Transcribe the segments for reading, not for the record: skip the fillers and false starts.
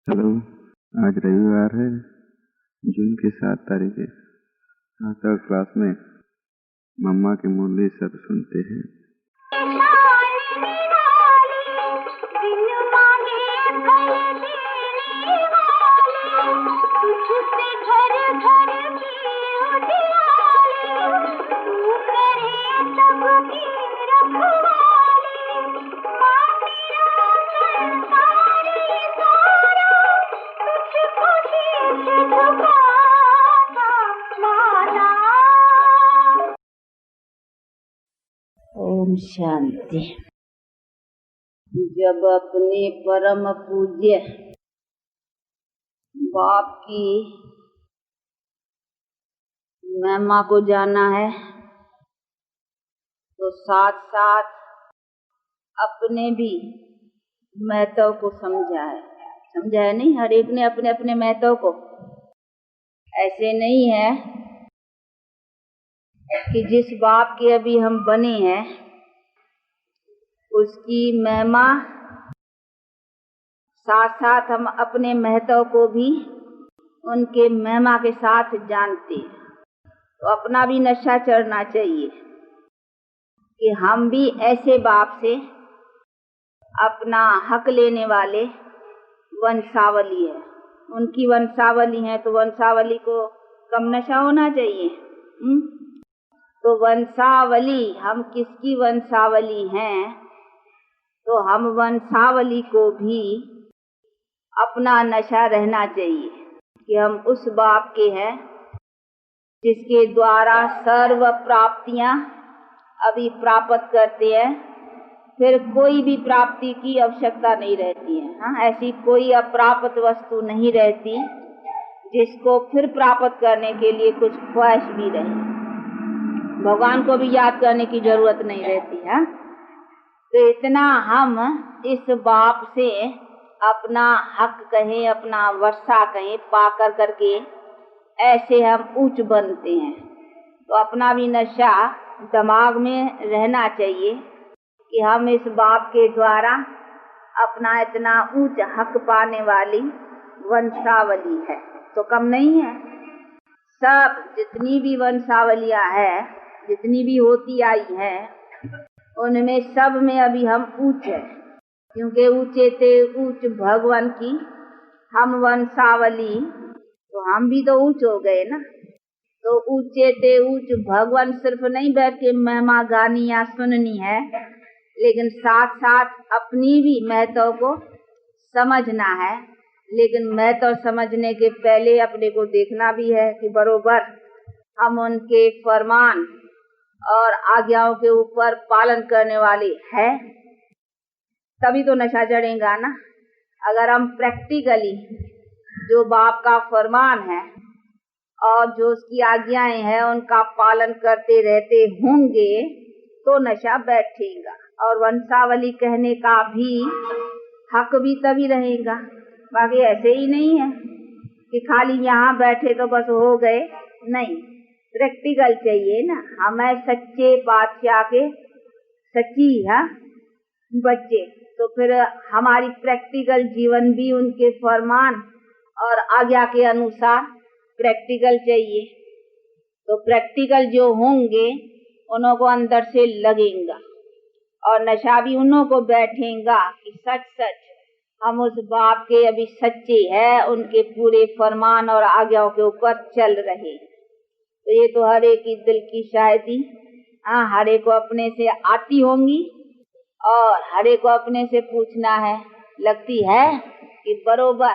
Hello, आज रविवार है, जून की 7 तारीख है। आज क्लास में मम्मा की मुरली सब सुनते हैं। ओम शांति। जब अपने परम पूज्य बाप की महिमा को जाना है तो साथ साथ अपने भी महत्व को समझा है नहीं। हर एक ने अपने अपने महत्व को, ऐसे नहीं है कि जिस बाप के अभी हम बने हैं उसकी महिमा साथ साथ हम अपने महत्व को भी उनके महिमा के साथ जानते हैं। तो अपना भी नशा चढ़ना चाहिए कि हम भी ऐसे बाप से अपना हक लेने वाले वंशावली है। उनकी वंशावली है तो वंशावली को कम नशा होना चाहिए। तो वंशावली, हम किसकी वंशावली हैं, तो हम वंशावली को भी अपना नशा रहना चाहिए कि हम उस बाप के हैं जिसके द्वारा सर्व प्राप्तियां अभी प्राप्त करते हैं। फिर कोई भी प्राप्ति की आवश्यकता नहीं रहती है। हाँ, ऐसी कोई अप्राप्त वस्तु नहीं रहती जिसको फिर प्राप्त करने के लिए कुछ ख्वाहिश भी रहे। भगवान को भी याद करने की जरूरत नहीं रहती है। तो इतना हम इस बाप से अपना हक कहें, अपना वर्षा कहें, पाकर करके ऐसे हम ऊंच बनते हैं। तो अपना भी नशा दिमाग में रहना चाहिए कि हम इस बाप के द्वारा अपना इतना ऊंच हक पाने वाली वंशावली है। तो कम नहीं है। सब जितनी भी वंशावलियां है, जितनी भी होती आई है, उनमें सब में अभी हम ऊंच है। क्योंकि ऊंचे थे ऊंच भगवान की हम वंशावली, तो हम भी तो ऊंच हो गए ना। तो ऊंचे थे ऊंच भगवान सिर्फ नहीं बैठ के महिमा गानी या सुननी है, लेकिन साथ साथ अपनी भी महत्व को समझना है। लेकिन महत्व समझने के पहले अपने को देखना भी है कि बरोबर हम उनके फरमान और आज्ञाओं के ऊपर पालन करने वाले हैं, तभी तो नशा चढ़ेगा ना। अगर हम प्रैक्टिकली जो बाप का फरमान है और जो उसकी आज्ञाएं हैं उनका पालन करते रहते होंगे तो नशा बैठेगा और वंशावली कहने का भी हक भी तभी रहेगा। बाकी ऐसे ही नहीं है कि खाली यहाँ बैठे तो बस हो गए, नहीं। प्रैक्टिकल चाहिए ना। हमें सच्चे बादशाह के सच्ची है बच्चे, तो फिर हमारी प्रैक्टिकल जीवन भी उनके फरमान और आज्ञा के अनुसार प्रैक्टिकल चाहिए। तो प्रैक्टिकल जो होंगे उन्हों को अंदर से लगेगा और नशा भी उन्हों को बैठेगा कि सच सच हम उस बाप के अभी सच्चे हैं, उनके पूरे फरमान और आज्ञाओं के ऊपर चल रहे। तो ये तो हर एक की दिल की शायदी हर एक को अपने से आती होंगी और हर एक को अपने से पूछना है, लगती है कि बरोबर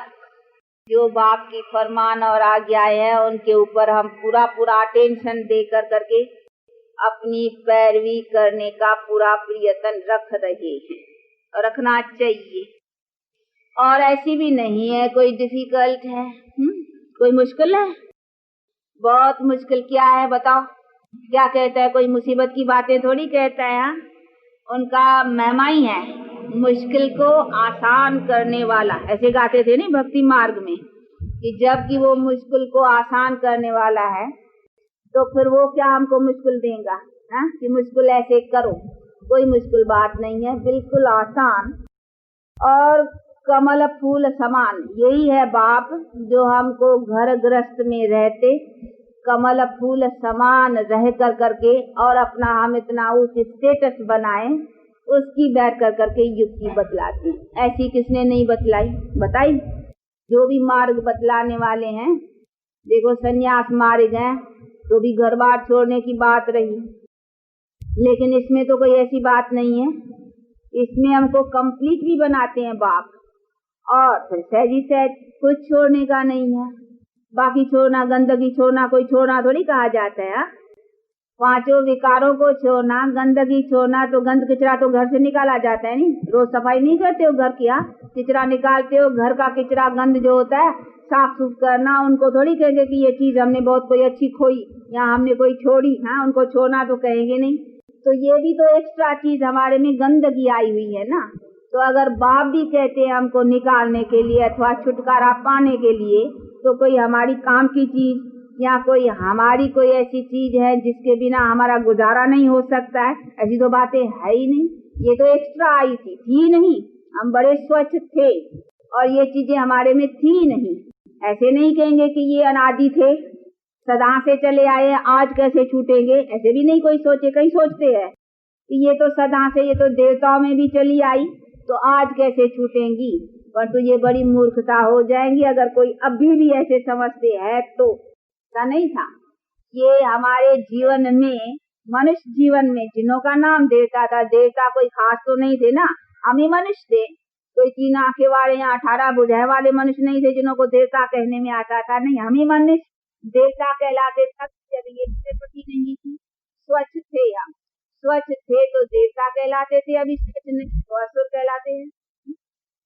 जो बाप की फरमान और आज्ञाएं हैं उनके ऊपर हम पूरा पूरा अटेंशन दे करके अपनी पैरवी करने का पूरा प्रयत्न रख रहे हैं और रखना चाहिए। और ऐसी भी नहीं है कोई डिफिकल्ट है, कोई मुश्किल है। बहुत मुश्किल क्या है बताओ? क्या कहता है? कोई मुसीबत की बातें थोड़ी कहता है। उनका महिमा ही है मुश्किल को आसान करने वाला। ऐसे गाते थे नहीं भक्ति मार्ग में कि जबकि वो मुश्किल को आसान करने वाला है तो फिर वो क्या हमको मुश्किल देगा कि मुश्किल ऐसे करो। कोई मुश्किल बात नहीं है, बिल्कुल आसान और कमल फूल समान। यही है बाप जो हमको घर गृहस्थ में रहते कमल फूल समान रह कर करके और अपना हम इतना उच्च स्टेटस बनाएं, उसकी बैठ कर करके युक्ति बतलाते हैं। ऐसी किसने नहीं बतलाई? बताई जो भी मार्ग बतलाने वाले हैं। देखो सन्यास मार्ग है तो भी घर बार छोड़ने की बात रही, लेकिन इसमें तो कोई ऐसी बात नहीं है। इसमें हमको कंप्लीट भी बनाते हैं बाप, और फिर सहजी सहज कुछ छोड़ने का नहीं है। बाकी छोड़ना, गंदगी छोड़ना कोई छोड़ना थोड़ी कहा जाता है। पांचों विकारों को छोड़ना, गंदगी छोड़ना, तो गंद किचरा तो घर से निकाला जाता है। नहीं रोज सफाई नहीं करते हो घर की? किचरा निकालते हो, घर का किचरा गंद जो होता है साफ सुफ करना। उनको थोड़ी कहेंगे कि ये चीज हमने बहुत कोई अच्छी खोई या हमने कोई छोड़ी। हाँ, उनको छोड़ना तो कहेंगे नहीं। तो ये भी तो एक्स्ट्रा चीज हमारे में गंदगी आई हुई है ना। तो अगर बाप भी कहते हैं हमको निकालने के लिए अथवा छुटकारा पाने के लिए, तो कोई हमारी काम की चीज या कोई हमारी कोई ऐसी चीज है जिसके बिना हमारा गुजारा नहीं हो सकता है, ऐसी तो बातें है ही नहीं। ये तो एक्स्ट्रा आई थी नहीं। हम बड़े स्वच्छ थे और ये चीजें हमारे में थी नहीं। ऐसे नहीं कहेंगे कि ये अनादि थे, सदा से चले आए, आज कैसे छूटेंगे, ऐसे भी नहीं कोई सोचे। कहीं सोचते हैं कि ये तो सदा से, ये तो देवताओं में भी चली आई, तो आज कैसे छूटेंगी। पर तो ये बड़ी मूर्खता हो जाएंगी अगर कोई अभी भी ऐसे समझते हैं तो। ऐसा नहीं था। ये हमारे जीवन में, मनुष्य जीवन में जिन्हों का नाम देवता था, देवता कोई खास तो नहीं थे ना, हम ही मनुष्य थे। कोई 3 आंखें वाले या 18 भुजाएं वाले मनुष्य नहीं थे जिन्हों को देवता कहने में आता था। नहीं, हम ही मनुष्य देवता कहलाते तक जब ये प्रकृति नहीं थी। स्वच्छ थे हम, स्वच्छ थे तो देवता कहलाते थे, अभी स्वच्छ नहीं तो असुर कहलाते हैं।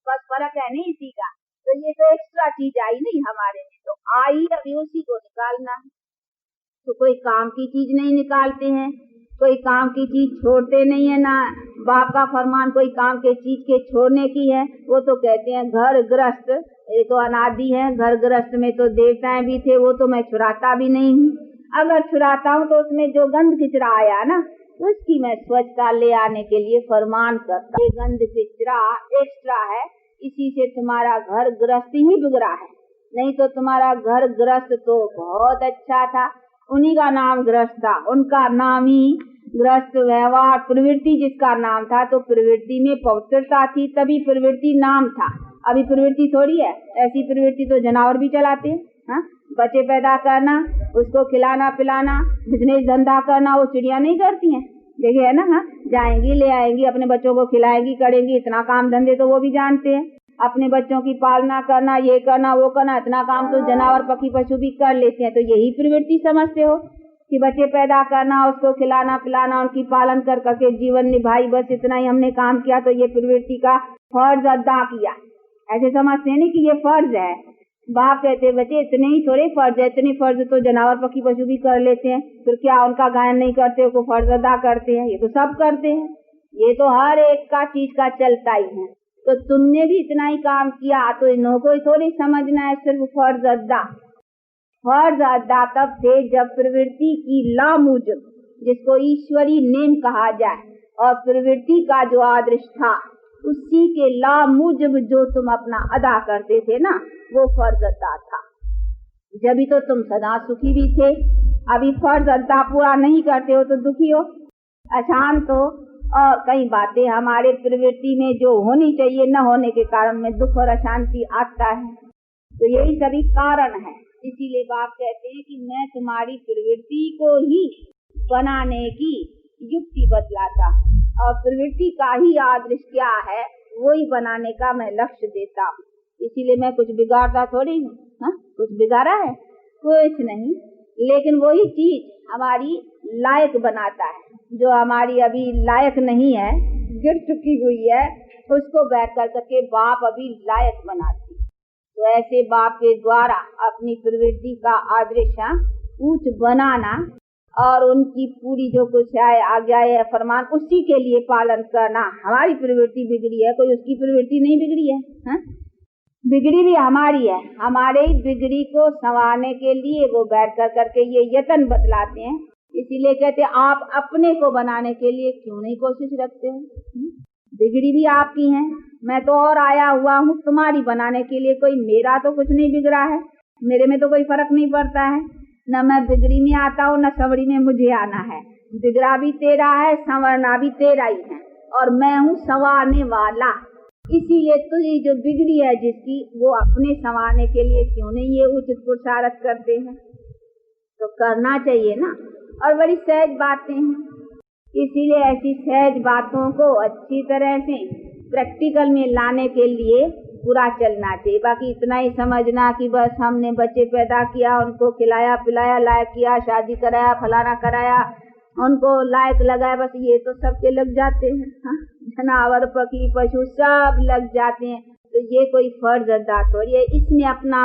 बस फर्क है नहीं इसी का। तो ये तो एक्स्ट्रा चीज आई नहीं हमारे में, तो आई अभी उसी को निकालना है। तो कोई काम की चीज नहीं निकालते हैं, कोई काम की चीज छोड़ते नहीं है ना। बाप का फरमान कोई काम के चीज के छोड़ने की है। वो तो कहते हैं घर गृहस्थ, ये तो अनादि है। घर गृहस्थ में तो देवताएं भी थे, वो तो मैं छुड़ाता भी नहीं हूँ। अगर छुड़ाता हूँ तो उसमें जो गंद किचरा आया ना, उसकी मैं स्वच्छता ले आने के लिए फरमान करता। ये गंद किचरा एक्स्ट्रा है, इसी से तुम्हारा घर गृहस्थ ही बिगड़ा है। नहीं तो तुम्हारा घर गृहस्थ तो बहुत अच्छा था। उन्हीं का नाम गृहस्थ था, उनका नाम ही गृहस्थ व्यवहार प्रवृत्ति जिसका नाम था। तो प्रवृत्ति में पवित्रता थी, तभी प्रवृत्ति नाम था। अभी प्रवृत्ति थोड़ी है। ऐसी प्रवृत्ति तो जानवर भी चलाते हैं। हाँ, बच्चे पैदा करना, उसको खिलाना पिलाना, बिजनेस धंधा करना, वो चिड़िया नहीं करती हैं। देखिए है ना। हाँ, जाएंगी ले आएंगी, अपने बच्चों को खिलाएंगी करेंगी, इतना काम धंधे तो वो भी जानते हैं। अपने बच्चों की पालना करना, ये करना वो करना, इतना काम तो जानवर पक्षी पशु भी कर लेते हैं। तो यही प्रवृत्ति समझते हो कि बच्चे पैदा करना, उसको खिलाना पिलाना, उनकी पालन कर करके जीवन निभाई, बस इतना ही हमने काम किया तो ये प्रवृत्ति का फर्ज अदा किया। ऐसे समझते हैं नहीं कि ये फर्ज है। बाप कहते हैं बच्चे इतने ही थोड़े फर्ज है, इतने फर्ज तो जानवर पक्षी पशु भी कर लेते हैं। फिर क्या उनका गायन नहीं करते हो, को फर्ज अदा करते हैं? ये तो सब करते हैं। ये तो हर एक का चीज का चलता ही है। तो तुमने भी इतना ही काम किया, तो इन्हों को थोड़ी समझना है सिर्फ फर्ज अदा। फर्ज अदा तब थे जब प्रवृत्ति की लामुजब, जिसको ईश्वरी नेम कहा जाए, और प्रवृत्ति का जो आदर्श था उसी के लामुजब जो तुम अपना अदा करते थे ना, वो फर्ज अदा था। जब भी तो तुम सदा सुखी भी थे। अभी फर्ज अदा पूरा नहीं करते हो तो दुखी हो, अशांत हो, और कई बातें हमारे प्रवृत्ति में जो होनी चाहिए न होने के कारण में दुख और अशांति आता है। तो यही सभी कारण है। इसीलिए बाप कहते हैं कि मैं तुम्हारी प्रवृत्ति को ही बनाने की युक्ति बतलाता हूँ, और प्रवृत्ति का ही आदर्श क्या है वही बनाने का मैं लक्ष्य देता हूँ। इसीलिए मैं कुछ बिगाड़ता थोड़ी हूँ। हाँ, कुछ बिगाड़ा है? कुछ नहीं। लेकिन वही चीज हमारी लायक बनाता है। जो हमारी अभी लायक नहीं है, गिर चुकी हुई है, उसको बैठ कर करके बाप अभी लायक बनाती। तो ऐसे बाप के द्वारा अपनी प्रवृत्ति का आदर्श ऊंच बनाना और उनकी पूरी जो कुछ आए आज्ञा है फरमान उसी के लिए पालन करना। हमारी प्रवृत्ति बिगड़ी है, कोई उसकी प्रवृत्ति नहीं बिगड़ी है। हाँ? बिगड़ी भी हमारी है। हमारे ही बिगड़ी को संवारने के लिए वो बैठ कर करके ये यत्न बतलाते हैं। इसीलिए कहते हैं आप अपने को बनाने के लिए क्यों नहीं कोशिश रखते हो? बिगड़ी भी आपकी है, मैं तो और आया हुआ हूँ तुम्हारी बनाने के लिए, कोई मेरा तो कुछ नहीं बिगड़ा है, मेरे में तो कोई फर्क नहीं पड़ता है। न मैं बिगड़ी में आता हूँ न संवरी में मुझे आना है। बिगड़ा भी तेरा है, संवरना भी तेरा ही है, और मैं हूँ संवारने वाला। इसीलिए तुझे जो बिगड़ी है जिसकी, वो अपने संवारने के लिए क्यों नहीं ये उचित पुरुषार्थ करते हैं? तो करना चाहिए ना। और बड़ी सहज बातें हैं, इसीलिए ऐसी सहज बातों को अच्छी तरह से प्रैक्टिकल में लाने के लिए पूरा चलना चाहिए। बाकी इतना ही समझना कि बस हमने बच्चे पैदा किया, उनको खिलाया पिलाया, लायक किया, शादी कराया, फलाना कराया, उनको लायक लगाया, बस ये तो सबके लग जाते हैं। हाँ, जानवर पक्षी पशु सब लग जाते हैं, तो ये कोई फर्ज अदा थोड़ी है। इसमें अपना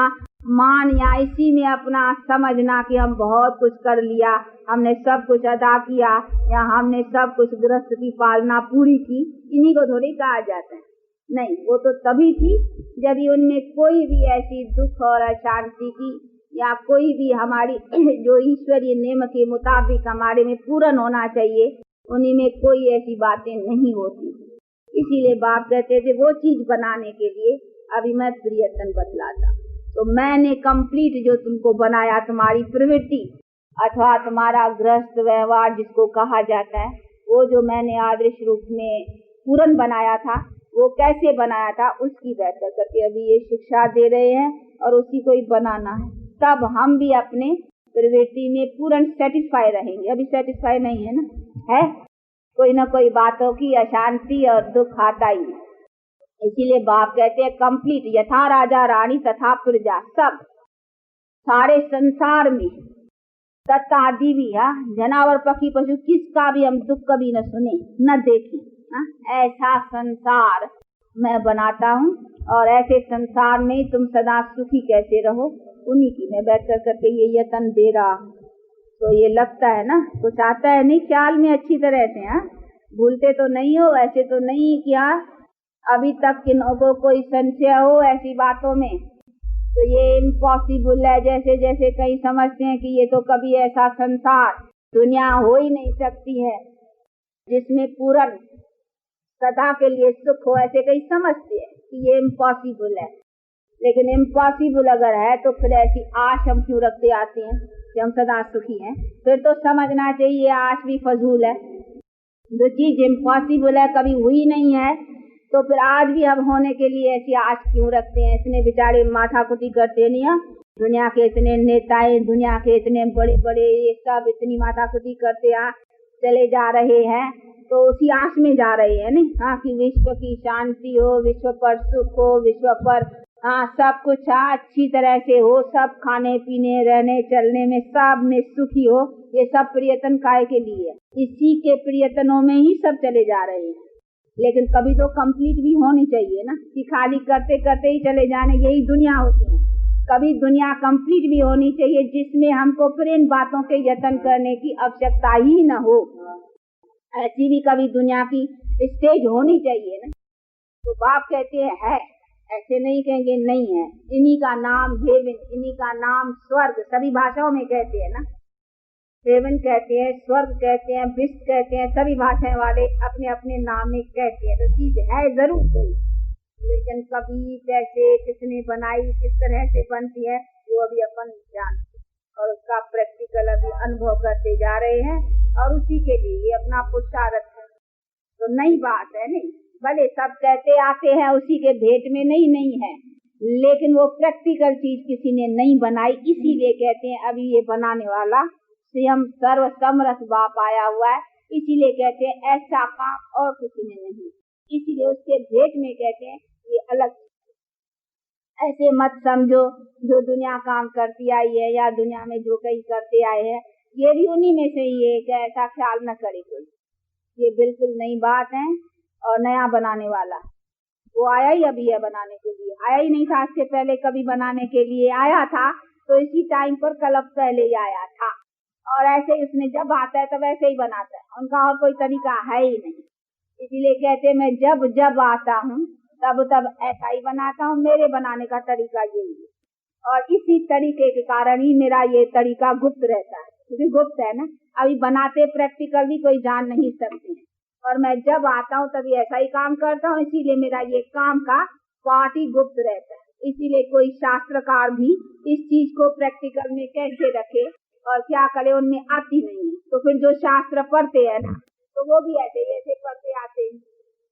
मान या इसी में अपना समझना कि हम बहुत कुछ कर लिया, हमने सब कुछ अदा किया, या हमने सब कुछ गृहस्थ की पालना पूरी की, इन्हीं को थोड़ी कहा जाता है। नहीं, वो तो तभी थी जब उनमें कोई भी ऐसी दुख और अशांति की या कोई भी हमारी जो ईश्वरीय नियम के मुताबिक हमारे में पूर्ण होना चाहिए, उन्हीं में कोई ऐसी बातें नहीं होती। इसीलिए बाप कहते थे वो चीज बनाने के लिए अभी मैं प्रयत्न बतलाता। तो मैंने कंप्लीट जो तुमको बनाया, तुम्हारी प्रवृत्ति अथवा तुम्हारा गृहस्थ व्यवहार जिसको कहा जाता है, वो जो मैंने आदर्श रूप में पूर्ण बनाया था, वो कैसे बनाया था उसकी व्याख्या करके अभी ये शिक्षा दे रहे हैं, और उसी को ही बनाना है। तब हम भी अपने प्रवृत्ति में पूर्ण सेटिस्फाई रहेंगे। अभी सेटिस्फाई नहीं है ना, है कोई ना कोई बातों की अशांति और दुख आता ही है। इसीलिए बाप कहते हैं कंप्लीट, यथा राजा रानी तथा प्रजा, सब सारे संसार में तथा दिवी, जानवर पक्षी पशु किसका भी हम दुख कभी न सुने न देखे। ऐसा संसार मैं बनाता हूँ, और ऐसे संसार में तुम सदा सुखी कैसे रहो, उन्हीं की मैं बैठ करके ये यत्न दे रहा हूँ। तो ये लगता है ना, कुछ आता है नहीं ख्याल में अच्छी तरह से। भूलते तो नहीं हो, ऐसे तो नहीं किया अभी तक किन्हों को कोई संशय हो ऐसी बातों में, तो ये इम्पॉसिबल है। जैसे जैसे कई समझते हैं कि ये तो कभी ऐसा संसार दुनिया हो ही नहीं सकती है जिसमें पूर्ण सदा के लिए सुख हो, ऐसे कई समझते हैं कि ये इम्पॉसिबल है। लेकिन इम्पॉसिबल अगर है तो फिर ऐसी आश हम क्यों रखते आते हैं कि हम सदा सुखी हैं? फिर तो समझना चाहिए आश भी फजूल है। जो चीज इम्पॉसिबल है, कभी हुई नहीं है, तो फिर आज भी हम होने के लिए ऐसी आश क्यों रखते हैं? इतने बेचारे माथाकुटी करते नहीं, दुनिया के इतने नेताएं, दुनिया के इतने बड़े बड़े ये सब इतनी माथाकुटी करते चले जा रहे हैं, तो उसी आश में जा रहे हैं नहीं, कि विश्व की शांति हो, विश्व पर सुख हो, विश्व पर सब कुछ अच्छी तरह से हो, सब खाने पीने रहने चलने में सब में सुखी हो। ये सब प्रयत्न काय के लिए? इसी के प्रयत्नों में ही सब चले जा रहे हैं। लेकिन कभी तो कंप्लीट भी होनी चाहिए ना, कि खाली करते करते ही चले जाने, यही दुनिया होती है। कभी दुनिया कंप्लीट भी होनी चाहिए जिसमें हमको फिर इन बातों के यत्न करने की आवश्यकता ही न हो। ऐसी भी कभी दुनिया की स्टेज होनी चाहिए ना। तो बाप कहते हैं है, ऐसे नहीं कहेंगे नहीं है। इन्हीं का नाम हेवन, इन्हीं का नाम स्वर्ग, सभी भाषाओं में कहते हैं ना। हेवन कहते हैं, स्वर्ग कहते हैं, विश्व कहते हैं, सभी भाषाएं वाले अपने अपने नाम में कहते हैं। तो चीज है जरूर कोई, लेकिन कभी कैसे किसने बनाई, किस तरह से बनती है, वो अभी अपन जानते और उसका प्रैक्टिकल अभी अनुभव करते जा रहे हैं, और उसी के लिए अपना पुरुषार्थ है। तो नई बात है नहीं, भले सब कहते आते हैं उसी के भेंट में नहीं है, लेकिन वो प्रैक्टिकल चीज किसी ने नहीं बनाई। इसीलिए कहते हैं अभी ये बनाने वाला स्वयं सर्व समर्थ बाप आया हुआ है। इसीलिए कहते हैं ऐसा काम और किसी ने नहीं, इसीलिए उसके भेंट में कहते हैं ये अलग। ऐसे मत समझो जो दुनिया काम करती आई है या दुनिया में जो कई करते आए हैं ये भी उन्हीं में से ही है, क्या ऐसा ख्याल न करे कोई। ये बिल्कुल नई बात है और नया बनाने वाला वो आया ही अभी है बनाने के लिए, आया ही नहीं था इससे पहले कभी बनाने के लिए। आया था तो इसी टाइम पर कल्प पहले ही आया था, और ऐसे ही उसने जब आता है तब ऐसे ही बनाता है, उनका और कोई तरीका है ही नहीं। इसीलिए कहते मैं जब जब आता हूँ तब तब ऐसा ही बनाता हूँ, मेरे बनाने का तरीका यही है। और इसी तरीके के कारण ही मेरा ये तरीका गुप्त रहता है, क्योंकि गुप्त है ना, अभी बनाते प्रैक्टिकल भी कोई जान नहीं सकते हैं, और मैं जब आता हूँ तभी ऐसा ही काम करता हूँ, इसीलिए मेरा ये काम का पार्ट ही गुप्त रहता है। इसीलिए कोई शास्त्रकार भी इस चीज को प्रैक्टिकल में कैसे रखे और क्या करे उनमें आती नहीं है। तो फिर जो शास्त्र पढ़ते हैं ना, तो वो भी ऐसे पढ़ते आते हैं,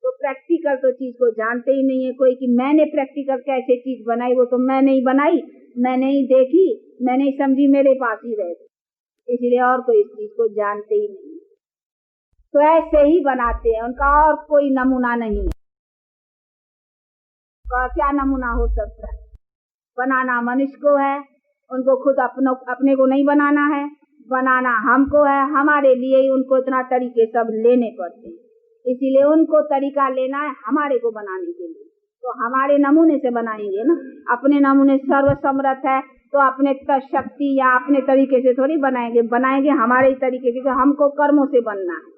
तो प्रैक्टिकल तो चीज को जानते ही नहीं है कोई, कि मैंने प्रैक्टिकल कैसे चीज बनाई, वो तो मैं नहीं बनाई, मैं नहीं देखी, मैं नहीं समझी, मेरे पास ही रह गई, इसलिए और कोई इस चीज को जानते ही नहीं। तो ऐसे ही बनाते हैं, उनका और कोई नमूना नहीं है। क्या नमूना हो सकता है? बनाना मनुष्य को है, उनको खुद अपने को नहीं बनाना है, बनाना हमको है, हमारे लिए ही उनको इतना तरीके सब लेने पड़ते हैं, इसीलिए उनको तरीका लेना है हमारे को बनाने के लिए। तो हमारे नमूने से बनाएंगे ना, अपने नमूने सर्वसमर्थ है तो अपने शक्ति या अपने तरीके से थोड़ी बनाएंगे हमारे ही तरीके से, क्योंकि हमको कर्मों से बनना है,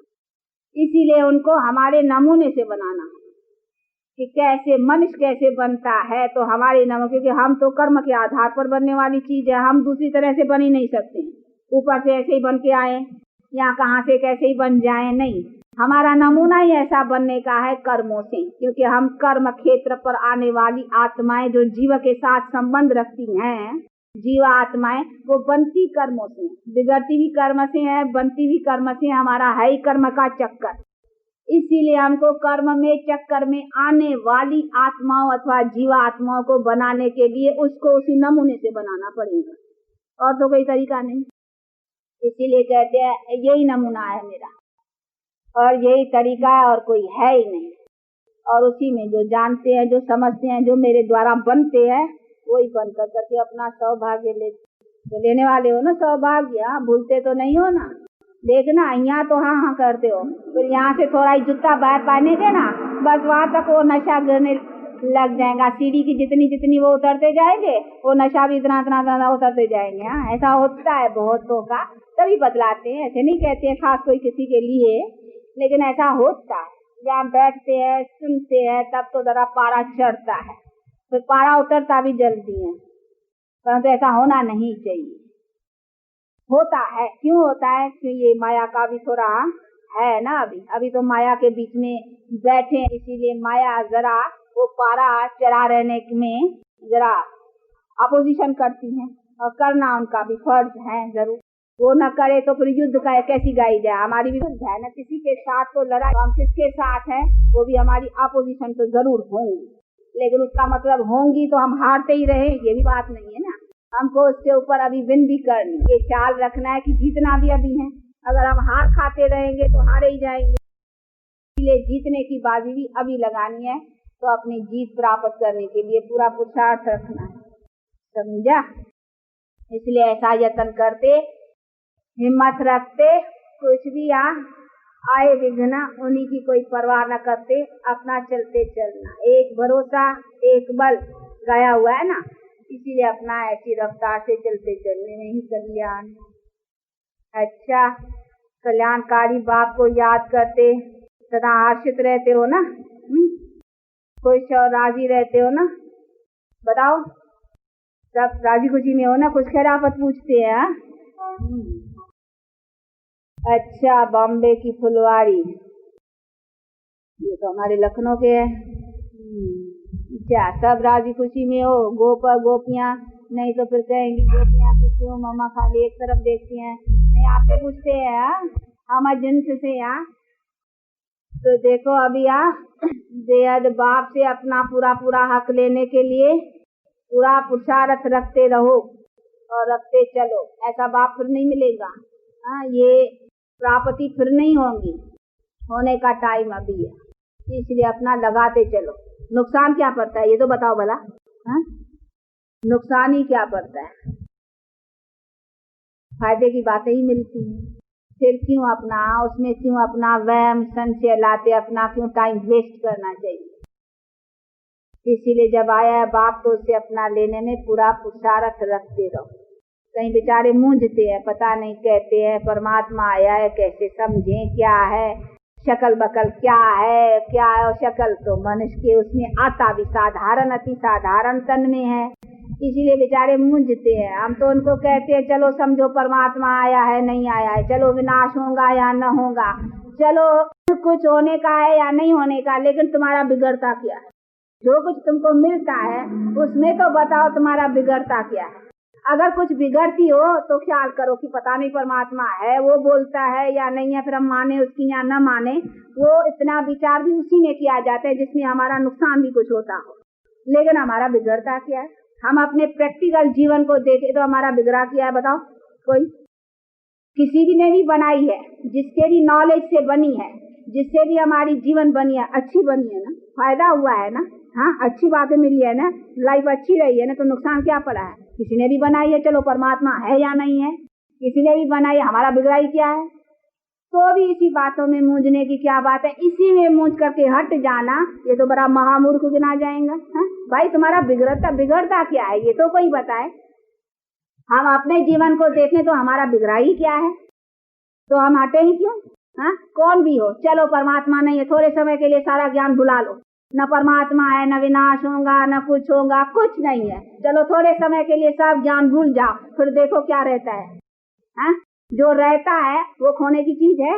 इसीलिए उनको हमारे नमूने से बनाना है कि कैसे मनुष्य कैसे बनता है। तो हमारे नमूने, क्योंकि हम तो कर्म के आधार पर बनने वाली चीज है, हम दूसरी तरह से बन ही नहीं सकते, ऊपर से ऐसे ही बन के आए या कहाँ से कैसे ही बन जाए, नहीं, हमारा नमूना ही ऐसा बनने का है कर्मों से, क्योंकि हम कर्म क्षेत्र पर आने वाली आत्माएं जो जीव के साथ संबंध रखती हैं, जीवा आत्माएं, वो बनती कर्मों से, बिगड़ती भी कर्म से है, बनती भी कर्म से, हमारा है ही कर्म का चक्कर। इसीलिए हमको कर्म में चक्कर में आने वाली आत्माओं अथवा जीवा आत्माओं को बनाने के लिए उसको उसी नमूने से बनाना पड़ेगा, और तो कोई तरीका नहीं। इसीलिए कहते हैं यही नमूना है मेरा और यही तरीका है, और कोई है ही नहीं। और उसी में जो जानते हैं, जो समझते हैं, जो मेरे द्वारा बनते हैं, वही बन करके अपना सौभाग्य लेने वाले हो ना। सौभाग्य भूलते तो नहीं हो ना, देखना यहाँ तो हाँ करते हो, फिर यहाँ से थोड़ा ही जूता बाहर पाने के ना, बस वहाँ तक वो नशा गिरने लग जाएगा। सीढ़ी की जितनी वो उतरते जाएंगे, वो नशा भी इतना उतरते जाएंगे। हाँ, ऐसा होता है बहुतों का, तभी बतलाते हैं, ऐसे नहीं कहते हैं खास कोई किसी के लिए, लेकिन ऐसा होता है। जहाँ बैठते हैं सुनते हैं तब तो जरा पारा चढ़ता है, फिर पारा उतरता भी जल्दी है, परंतु ऐसा होना नहीं चाहिए। होता है, क्यों होता है? क्योंकि ये माया का भी थोड़ा है ना, अभी तो माया के बीच में बैठे, इसीलिए माया जरा वो पारा चढ़ा रहने में जरा अपोजिशन करती है, और करना उनका भी फर्ज है जरूर। वो न करे तो फिर युद्ध का कैसी गाई जाए? हमारी भी युद्ध है ना, किसी के साथ तो लड़ाई, हम किसके साथ हैं, वो भी हमारी अपोजिशन तो जरूर होंगी, लेकिन उसका मतलब होंगी तो हम हारते ही रहे, ये भी बात नहीं है ना। हमको उसके ऊपर अभी विन भी करनी, ये ख्याल रखना है कि जीतना भी अभी है, अगर हम हार खाते रहेंगे तो हारे ही जाएंगे। इसलिए जीतने की बाजी भी अभी लगानी है, तो अपनी जीत प्राप्त करने के लिए पूरा पुरुषार्थ रखना है, समझा? इसलिए ऐसा यत्न करते, हिम्मत रखते, कुछ भी आए विघ्न उन्हीं की कोई परवाह न करते, अपना चलते चलना, एक भरोसा एक बल गया हुआ है ना, इसीलिए अपना ऐसी रफ्तार से चलते चलने में ही कल्याण। अच्छा, कल्याणकारी बाप को याद करते सदा हर्षित रहते हो ना, खुश और राजी रहते हो ना? बताओ, सब राजी खुशी में हो ना? कुछ खैरापत पूछते हैं। अच्छा, बॉम्बे की फुलवारी, ये तो हमारे लखनऊ के है। क्या सब राजी खुशी में हो? गोपियाँ नहीं तो फिर कहेंगी गोपियाँ की क्यों मम्मा खाली एक तरफ देखती हैं? नहीं, आपसे पूछते हैं हम जिनस से। तो देखो अभी बेहद बाप से अपना पूरा हक लेने के लिए पूरा पुरुषार्थ रखते रहो और रखते चलो, ऐसा बाप फिर नहीं मिलेगा। ये प्राप्ति फिर नहीं होंगी, होने का टाइम अभी है, इसलिए अपना लगाते चलो। नुकसान क्या पड़ता है ये तो बताओ भला? नुकसान ही क्या पड़ता है? फायदे की बातें ही मिलती हैं, फिर क्यों अपना उसमें क्यों अपना वहम संशय लाते, अपना क्यों टाइम वेस्ट करना चाहिए? इसीलिए जब आया है बाप तो उसे अपना लेने में पूरा पुरुषार्थ रखते रहो। कहीं बेचारे मूंझते हैं, पता नहीं कहते हैं परमात्मा आया है कैसे समझें, क्या है शकल बकल, क्या है और शकल तो मनुष्य के उसमें आता भी साधारण अति साधारण तन में है, इसीलिए बेचारे मूंझते हैं। हम तो उनको कहते हैं चलो समझो परमात्मा आया है नहीं आया है, चलो विनाश होगा या न होगा, चलो कुछ होने का है या नहीं होने का, लेकिन तुम्हारा बिगड़ता क्या है? जो कुछ तुमको मिलता है उसमें तो बताओ तुम्हारा बिगड़ता क्या है। अगर कुछ बिगड़ती हो तो ख्याल करो कि पता नहीं परमात्मा है, वो बोलता है या नहीं है, फिर हम माने उसकी या न माने, वो इतना विचार भी उसी में किया जाता है जिसमें हमारा नुकसान भी कुछ होता हो। लेकिन हमारा बिगड़ता क्या है? हम अपने प्रैक्टिकल जीवन को देखें तो हमारा बिगड़ा क्या है बताओ? कोई किसी भी ने भी बनाई है, जिसके भी नॉलेज से बनी है, जिससे भी हमारी जीवन बनी है, अच्छी बनी है ना, फायदा हुआ है ना, हाँ अच्छी बातें मिली है ना, लाइफ अच्छी रही है ना, तो नुकसान क्या पड़ा है? किसी ने भी बनाई है, चलो परमात्मा है या नहीं है, किसी ने भी बनाई है, हमारा बिगड़ाई क्या है? तो भी इसी बातों में मूंझने की क्या बात है? इसी में मूंझ करके हट जाना, ये तो बड़ा महामूर्ख गिना जाएगा। भाई तुम्हारा बिगड़ता क्या है ये तो कोई बताए। हम अपने जीवन को देखें तो हमारा बिगड़ाई क्या है, तो हम हटे ही क्यों? हाँ कौन भी हो, चलो परमात्मा नहीं है, थोड़े समय के लिए सारा ज्ञान भुला लो, न परमात्मा है, न विनाश होगा, न कुछ होगा, कुछ नहीं है, चलो थोड़े समय के लिए सब ज्ञान भूल जाओ, फिर देखो क्या रहता है। हाँ जो रहता है वो खोने की चीज है।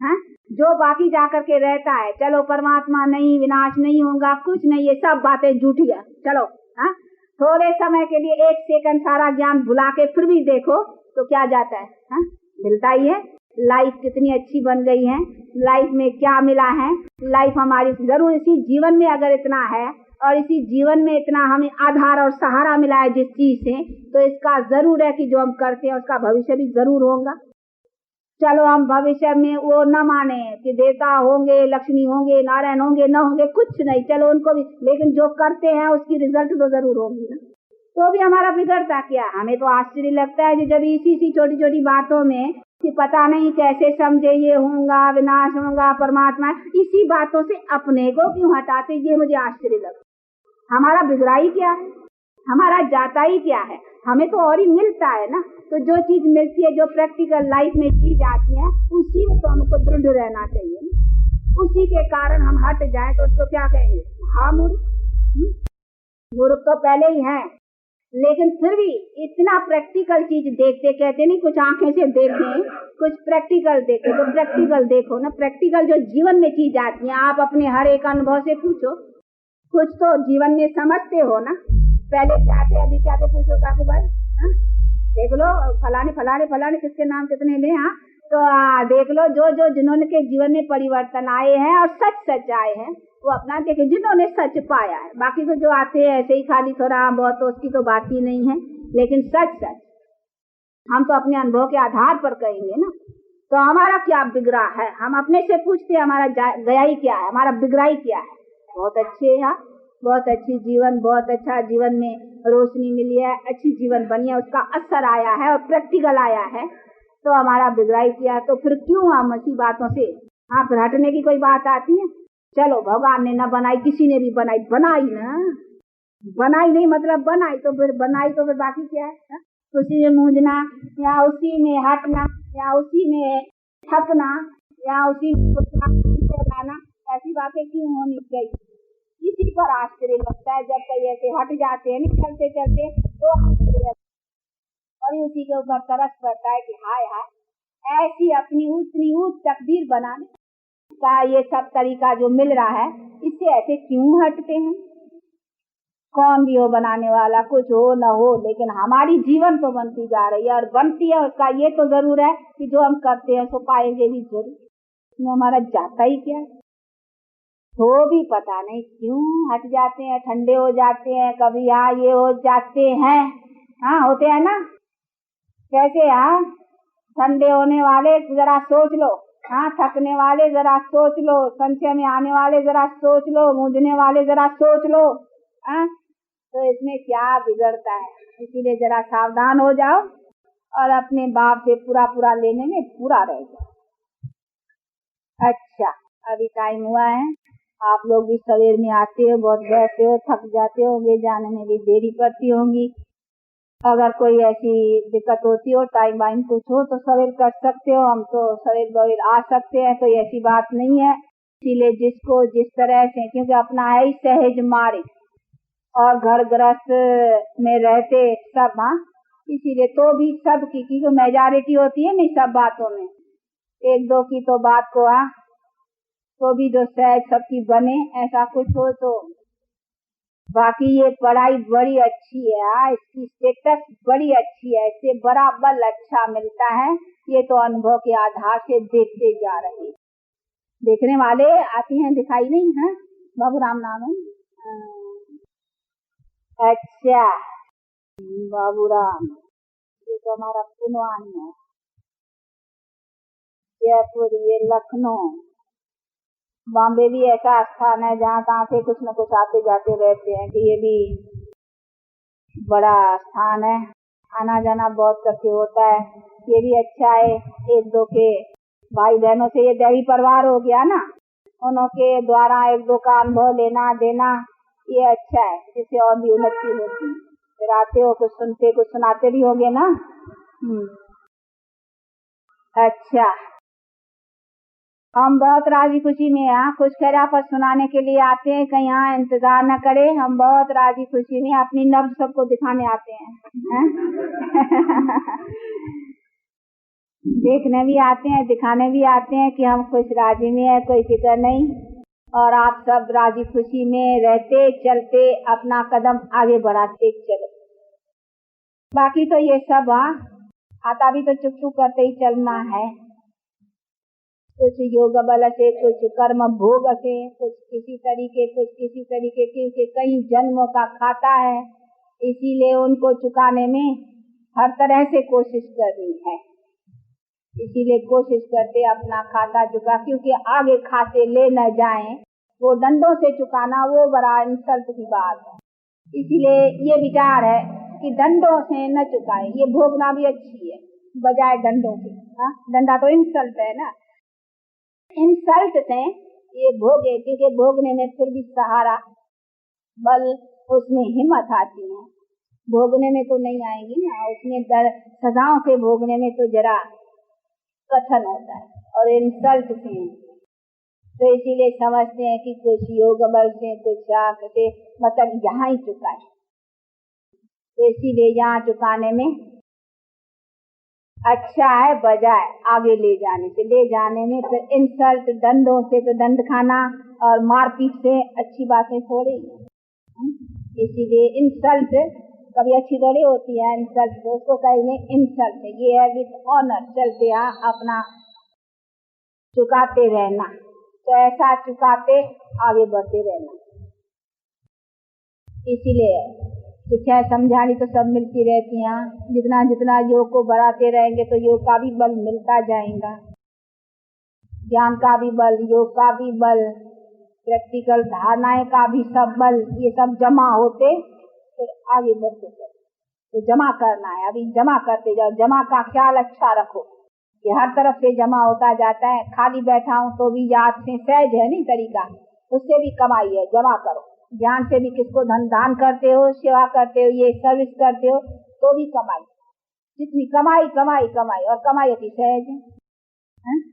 हाँ जो बाकी जाकर के रहता है, चलो परमात्मा नहीं, विनाश नहीं होगा, कुछ नहीं, ये सब बातें झूठी है। चलो हाँ थोड़े समय के लिए एक सेकंड सारा ज्ञान भुला के फिर भी देखो तो क्या जाता है? हाँ मिलता ही है। लाइफ कितनी अच्छी बन गई है, लाइफ में क्या मिला है, लाइफ हमारी जरूर इसी जीवन में अगर इतना है और इसी जीवन में इतना हमें आधार और सहारा मिला है जिस चीज से, तो इसका जरूर है कि जो हम करते हैं उसका भविष्य भी जरूर होगा। चलो हम भविष्य में वो न माने कि देवता होंगे, लक्ष्मी होंगे, नारायण होंगे, न होंगे, कुछ नहीं, चलो उनको भी, लेकिन जो करते हैं उसकी रिजल्ट तो जरूर होगी ना। तो भी हमारा बिगड़ता क्या? हमें तो आश्चर्य लगता है कि जब इसी छोटी छोटी बातों में कि पता नहीं कैसे समझे, ये होगा, विनाश होगा, परमात्मा, इसी बातों से अपने को क्यों हटाते, ये मुझे आश्चर्य लगता। हमारा बिगड़ाई क्या है? हमारा जाता ही क्या है? हमें तो और ही मिलता है ना। तो जो चीज मिलती है, जो प्रैक्टिकल लाइफ में चीज आती है, उसी में तो हमको दृढ़ रहना चाहिए ना। उसी के कारण हम हट जाए तो उसको क्या कहेंगे? हाँ मूर्ख तो पहले ही है, लेकिन फिर भी इतना प्रैक्टिकल चीज देखते, कहते नहीं कुछ आंखें से देखें, कुछ प्रैक्टिकल देखे, तो प्रैक्टिकल देखो ना। प्रैक्टिकल जो जीवन में चीज आती है, आप अपने हर एक अनुभव से पूछो, कुछ तो जीवन में समझते हो ना। पहले क्या थे, अभी क्या थे, पूछो काकू भाई। देख लो फलाने फलाने फलाने किसके नाम कितने ले, हाँ तो देख लो जो जिन्होंने के जीवन में परिवर्तन आए हैं और सच आए हैं, वो अपना देखे, जिन्होंने सच पाया है। बाकी तो जो आते हैं ऐसे ही खाली थोड़ा बहुत, तो उसकी तो बात ही नहीं है, लेकिन सच हम तो अपने अनुभव के आधार पर कहेंगे ना। तो हमारा क्या बिगड़ा है, हम अपने से पूछते हैं हमारा गया ही क्या है, हमारा बिगड़ाई क्या है। बहुत अच्छे है, बहुत अच्छी जीवन, बहुत अच्छा जीवन में रोशनी मिली है, अच्छी जीवन बनी है, उसका असर आया है और प्रैक्टिकल आया है, तो हमारा बिगड़ाई किया। तो फिर क्यों हम ऐसी बातों से फिर हटने की कोई बात आती है? चलो भगवान ने न बनाई, किसी ने भी बनाई ना, बनाई नहीं मतलब बनाई, तो फिर बाकी क्या है? उसी में मूंझना या उसी में हटना या उसी में थकना या उसी में लाना, ऐसी बातें क्यों होनी चाहिए? इसी पर आश्चर्य लगता है जब कई ऐसे हट जाते हैं चलते चलते, तो और उसी के ऊपर तरस पड़ता है कि हाय हाय, ऐसी अपनी उतनी ऊंच तकदीर बनाने का ये सब तरीका जो मिल रहा है, इससे ऐसे क्यों हटते हैं? कौन भी हो बनाने वाला, कुछ हो न हो, लेकिन हमारी जीवन तो बनती जा रही है और बनती है, उसका ये तो जरूर है कि जो हम करते हैं सो पाएंगे भी जरूर। इसमें हमारा जाता ही क्या है? तो भी पता नहीं क्यों हट जाते हैं, ठंडे हो जाते हैं, कभी ये हो जाते हैं। होते हैं ना कैसे? ठंडे होने वाले जरा सोच लो, थकने वाले जरा सोच लो, संशय में आने वाले जरा सोच लो, मूंझने वाले जरा सोच लो। तो इसमें क्या बिगड़ता है? इसीलिए जरा सावधान हो जाओ और अपने बाप से पूरा लेने में पूरा रह जाओ। अच्छा अभी टाइम हुआ है, आप लोग भी सवेर में आते हो, बहुत बैठते हो, थक जाते होंगे, जाने में भी देरी पड़ती होंगी। अगर कोई ऐसी दिक्कत होती हो, टाइम वाइम कुछ हो, तो सवेर कर सकते हो, हम तो सवेर आ सकते हैं, कोई ऐसी बात नहीं है। इसीलिए जिसको जिस तरह से, क्योंकि अपना है ही सहज मारे और घर गृहस्थ में रहते सब, इसीलिए तो भी सबकी की जो मेजॉरिटी होती है नहीं सब बातों में, एक दो की तो बात को तो भी जो सहज सबकी बने, ऐसा कुछ हो तो। बाकी ये पढ़ाई बड़ी अच्छी है, इसकी स्टेटस बड़ी अच्छी है, इससे बड़ा बल अच्छा मिलता है। ये तो अनुभव के आधार से देखते जा रहे, देखने वाले आती हैं, दिखाई नहीं है। बाबूराम नाम है। अच्छा, बाबूराम, ये तो हमारा पुनवान है। जयपुर, ये लखनऊ, बॉम्बे भी ऐसा स्थान है जहाँ तहाँ से कुछ न कुछ आते जाते रहते हैं कि ये भी बड़ा स्थान है, आना जाना बहुत करके होता है। ये भी अच्छा है, एक दो के भाई बहनों से ये दैवी परिवार हो गया ना, उन्हों के द्वारा एक दो का अनुभव लेना देना, ये अच्छा है, जिससे और भी उन्नति होती। फिर आते हो कुछ सुनते, कुछ सुनाते भी होंगे ना। अच्छा, हम बहुत राजी खुशी में यहाँ कुछ खैरापत सुनाने के लिए आते हैं, कहीं यहाँ इंतजार न करे। हम बहुत राजी खुशी में अपनी नब्ज सबको दिखाने आते हैं, देखने भी आते हैं, दिखाने भी आते हैं कि हम खुश राजी में है, कोई फिक्र नहीं। और आप सब राजी खुशी में रहते चलते अपना कदम आगे बढ़ाते चलो। बाकी तो ये सब आता भी तो चुप चुप करते ही चलना है। कुछ योग बल से, कुछ कर्म भोग से, कुछ किसी तरीके, कुछ किसी तरीके, क्योंकि कई जन्मों का खाता है, इसीलिए उनको चुकाने में हर तरह से कोशिश करनी है। इसीलिए कोशिश करते अपना खाता चुका, क्योंकि आगे खाते ले न जाएं, वो डंडों से चुकाना वो बड़ा इंसल्ट की बात है। इसीलिए ये विचार है कि डंडों से न चुकाए, ये भोगना भी अच्छी है बजाय डंडों के। डंडा तो इंसल्ट है ना, इंसल्ट से ये भोगे, क्योंकि भोगने में फिर भी सहारा बल, उसमें हिम्मत आती है। भोगने में तो नहीं आएगी ना, उसमें डर सजाओं से भोगने में तो जरा कठिन होता है, और इंसल्ट से तो इसीलिए समझते हैं कि कुछ योग बल से, कुछ शाख से, मतलब यहाँ ही चुकाए। तो इसीलिए यहाँ चुकाने में अच्छा है बजाय आगे ले जाने से। ले जाने में फिर इंसल्ट, दंडों से तो दंड खाना और मारपीट से अच्छी बातें थोड़ी। इसीलिए इंसल्ट कभी अच्छी थोड़ी होती है। इंसल्ट तो उसको कहेंगे इंसल्ट, ये है विद ऑनर, चलते अपना चुकाते रहना। तो ऐसा चुकाते आगे बढ़ते रहना। इसीलिए शिक्षा समझानी तो सब मिलती रहती हैं। जितना जितना योग को बढ़ाते रहेंगे तो योग का भी बल मिलता जाएगा, ज्ञान का भी बल, योग का भी बल, प्रैक्टिकल धारणाएं का भी सब बल, ये सब जमा होते फिर आगे बढ़ते चले। तो जमा करना है, अभी जमा करते जाओ। जमा का ख्याल अच्छा रखो कि हर तरफ से जमा होता जाता है। खाली बैठा हूँ तो भी याद से, सहज है नहीं तरीका, उससे भी कमाई है, जमा करो। ज्ञान से भी किसको धन दान करते हो, सेवा करते हो, ये सर्विस करते हो, तो भी कमाई। जितनी कमाई कमाई कमाई, और कमाई अति सहज है।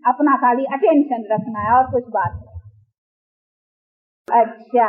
अपना खाली अटेंशन रखना है और कुछ बात नहीं। अच्छा।